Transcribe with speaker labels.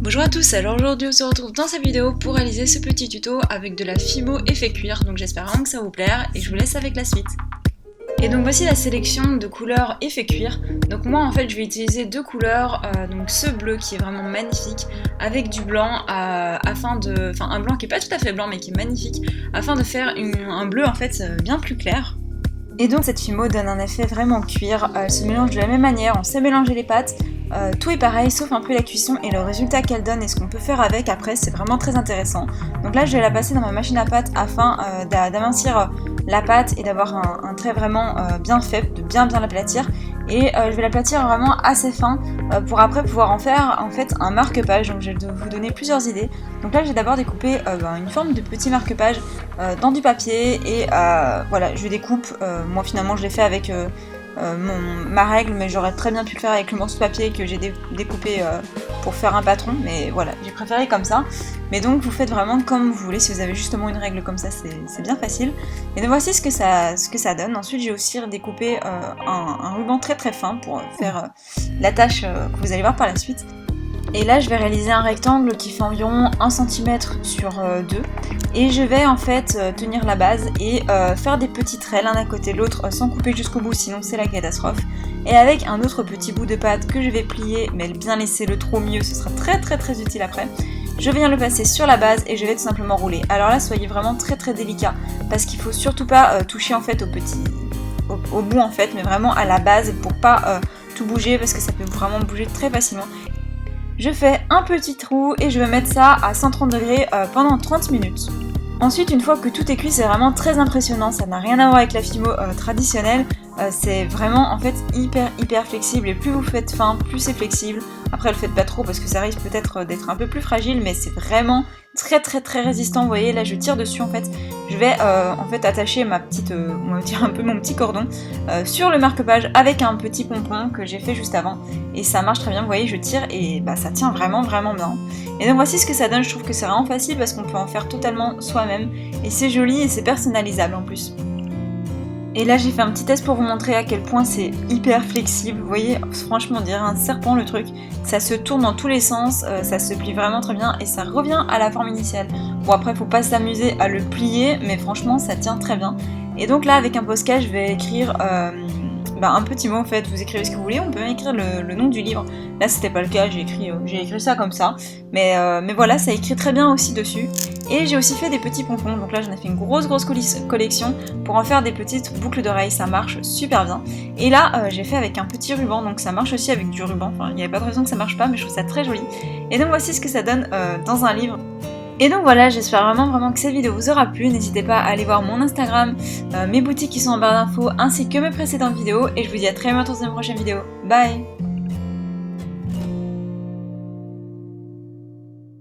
Speaker 1: Bonjour à tous, alors aujourd'hui on se retrouve dans cette vidéo pour réaliser ce petit tuto avec de la Fimo effet cuir, donc j'espère vraiment que ça vous plaire et je vous laisse avec la suite. Et donc voici la sélection de couleurs effet cuir. Donc moi en fait je vais utiliser deux couleurs, donc ce bleu qui est vraiment magnifique avec du blanc un blanc qui est pas tout à fait blanc mais qui est magnifique afin de faire un bleu en fait bien plus clair. Et donc cette Fimo donne un effet vraiment cuir, elle se mélange de la même manière, on sait mélanger les pâtes, tout est pareil sauf un peu la cuisson et le résultat qu'elle donne et ce qu'on peut faire avec après c'est vraiment très intéressant. Donc là je vais la passer dans ma machine à pâte afin d'amincir la pâte et d'avoir un trait vraiment bien fait, de bien l'aplatir. Et je vais l'aplatir vraiment assez fin pour après pouvoir en faire en fait un marque-page. Donc je vais vous donner plusieurs idées. Donc là j'ai d'abord découpé une forme de petit marque-page dans du papier et voilà je découpe. Moi finalement je l'ai fait avec ma règle, mais j'aurais très bien pu le faire avec le morceau de papier que j'ai découpé pour faire un patron, mais voilà, j'ai préféré comme ça. Mais donc vous faites vraiment comme vous voulez, si vous avez justement une règle comme ça, c'est bien facile. Et donc voici ce que ça donne. Ensuite j'ai aussi découpé un ruban très fin pour faire la tâche que vous allez voir par la suite. Et là je vais réaliser un rectangle qui fait environ 1 cm sur 2 et je vais en fait tenir la base et faire des petits traits l'un à côté de l'autre sans couper jusqu'au bout sinon c'est la catastrophe, et avec un autre petit bout de pâte que je vais plier, mais bien laisser le trou au milieu, ce sera très utile après. Je viens le passer sur la base et je vais tout simplement rouler. Alors là soyez vraiment très délicat parce qu'il faut surtout pas toucher en fait au bout en fait, mais vraiment à la base pour pas tout bouger parce que ça peut vraiment bouger très facilement. Je fais un petit trou et je vais mettre ça à 130 degrés pendant 30 minutes. Ensuite, une fois que tout est cuit, c'est vraiment très impressionnant, ça n'a rien à voir avec la Fimo traditionnelle, c'est vraiment en fait hyper flexible et plus vous faites fin, plus c'est flexible. Après, le faites pas trop parce que ça risque peut-être d'être un peu plus fragile, mais c'est vraiment très résistant. Vous voyez, là je tire dessus en fait. Je vais en fait attacher on va dire un peu mon petit cordon sur le marque-page avec un petit pompon que j'ai fait juste avant. Et ça marche très bien, vous voyez, je tire et ça tient vraiment bien. Et donc voici ce que ça donne, je trouve que c'est vraiment facile parce qu'on peut en faire totalement soi-même. Et c'est joli et c'est personnalisable en plus. Et là j'ai fait un petit test pour vous montrer à quel point c'est hyper flexible. Vous voyez, franchement on dirait un serpent le truc. Ça se tourne dans tous les sens, ça se plie vraiment très bien et ça revient à la forme initiale. Bon après faut pas s'amuser à le plier, mais franchement ça tient très bien. Et donc là avec un Posca je vais écrire un petit mot en fait, vous écrivez ce que vous voulez, on peut même écrire le nom du livre. Là c'était pas le cas, j'ai écrit ça comme ça, mais voilà, ça écrit très bien aussi dessus. Et j'ai aussi fait des petits pompons, donc là j'en ai fait une grosse collection pour en faire des petites boucles d'oreilles, ça marche super bien. Et là j'ai fait avec un petit ruban, donc ça marche aussi avec du ruban, enfin il n'y avait pas de raison que ça marche pas, mais je trouve ça très joli. Et donc voici ce que ça donne dans un livre. Et donc voilà, j'espère vraiment que cette vidéo vous aura plu. N'hésitez pas à aller voir mon Instagram, mes boutiques qui sont en barre d'infos, ainsi que mes précédentes vidéos. Et je vous dis à très bientôt dans une prochaine vidéo. Bye!